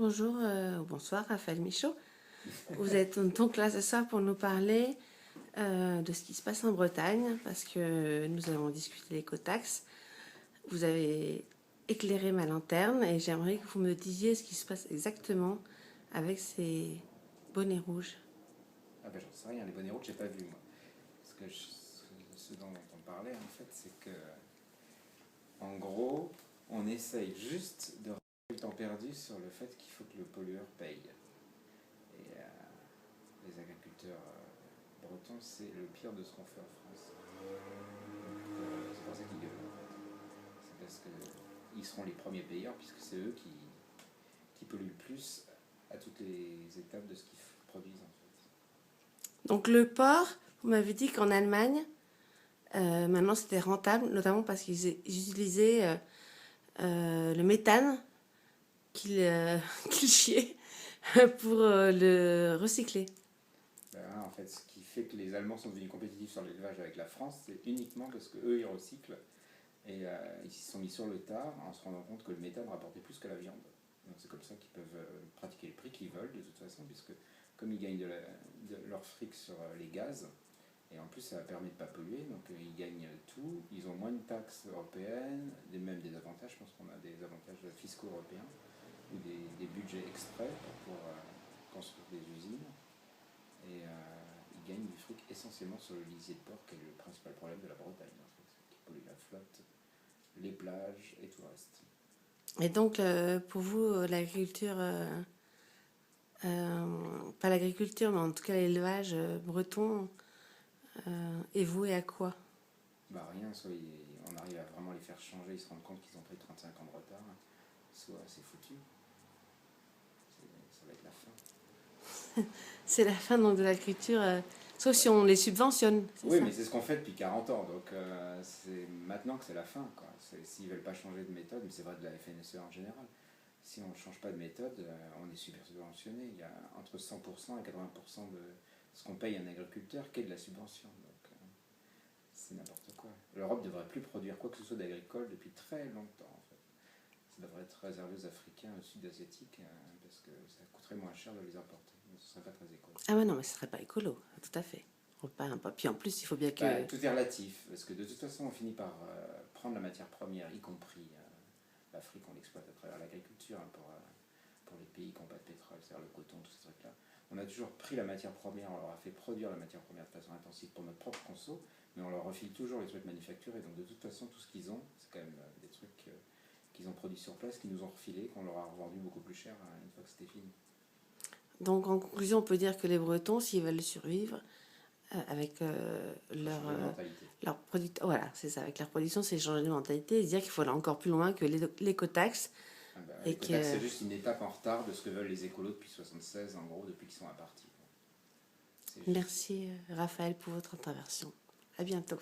Bonjour, bonsoir Raphaël Michaud. Vous êtes donc là ce soir pour nous parler de ce qui se passe en Bretagne, parce que nous avons discuté l'écotaxe. Vous avez éclairé ma lanterne et j'aimerais que vous me disiez ce qui se passe exactement avec ces bonnets rouges. Ah ben j'en sais rien, les bonnets rouges j'ai pas vu moi. Parce que ce dont on parlait en fait, c'est que en gros, on essaye juste de rattraper le temps perdu sur le fait qu'il faut que le pollueur paye. Et les agriculteurs bretons, c'est le pire de ce qu'on fait en France. C'est pour ça qu'ils gueulent en fait. C'est parce qu'ils seront les premiers payeurs puisque c'est eux qui polluent le plus à toutes les étapes de ce qu'ils produisent en fait. Donc le porc, vous m'avez dit qu'en Allemagne, maintenant c'était rentable, notamment parce qu'ils utilisaient le méthane qu'ils chiaient pour le recycler. Ben, en fait, ce qui fait que les Allemands sont devenus compétitifs sur l'élevage avec la France, c'est uniquement parce qu'eux, ils recyclent. Et ils s'y sont mis sur le tard en se rendant compte que le méthane rapportait plus que la viande. Donc c'est comme ça qu'ils peuvent pratiquer le prix qu'ils veulent de toute façon, puisque comme ils gagnent de leur fric sur les gaz, et en plus ça permet de ne pas polluer, donc ils gagnent tout, ils ont moins de taxes européennes, même des avantages, je pense qu'on a des avantages fiscaux européens, ou des budgets exprès pour pouvoir construire des usines. Et ils gagnent du fric essentiellement sur le lisier de porc, qui est le principal problème de la Bretagne, en fait, qui pollue la flotte, les plages et tout le reste. Et donc, pour vous, l'agriculture, pas l'agriculture, mais en tout cas l'élevage breton, est voué à quoi? Bah rien, soit on arrive à vraiment les faire changer, ils se rendent compte qu'ils ont pris 35 ans de retard, soit c'est foutu. Ça va être la fin. C'est la fin donc, de l'agriculture, sauf si on les subventionne, c'est Oui, ça? mais c'est ce qu'on fait depuis 40 ans, donc c'est maintenant que c'est la fin. S'ils ne veulent pas changer de méthode, mais c'est vrai de la FNSE en général, si on ne change pas de méthode, on est super subventionné. Il y a entre 100% et 80% de ce qu'on paye un agriculteur qui est de la subvention. Donc c'est n'importe quoi. L'Europe ne devrait plus produire quoi que ce soit d'agricole depuis très longtemps. En fait. Ça devrait être réservé aux Africains, aux Sud-Asiatiques, parce que ça coûterait moins cher de les importer. Ce ne serait pas très écolo. Ah ouais, non, mais ce serait pas écolo, tout à fait. Puis en plus, il faut bien Bah, que... tout est relatif, parce que de toute façon, on finit par prendre la matière première, y compris l'Afrique, on l'exploite à travers l'agriculture pour les pays qui n'ont pas de pétrole, c'est-à-dire le coton, tous ces trucs-là. On a toujours pris la matière première, on leur a fait produire la matière première de façon intensive pour notre propre conso, mais on leur refile toujours les trucs manufacturés. Donc de toute façon, tout ce qu'ils ont, c'est quand même des trucs qu'ils ont produits sur place, qu'ils nous ont refilés, qu'on leur a revendu beaucoup plus cher une fois que c'était fini. Donc en conclusion, on peut dire que les Bretons, s'ils veulent survivre, avec leur production, voilà, c'est ça, avec leur production, c'est changer de mentalité et dire qu'il faut aller encore plus loin que l'écotaxe. Ah bah, Et l'écotaxe, que... c'est juste une étape en retard de ce que veulent les écolos depuis 1976, en gros, depuis qu'ils sont à partir. Merci Raphaël pour votre intervention. À bientôt.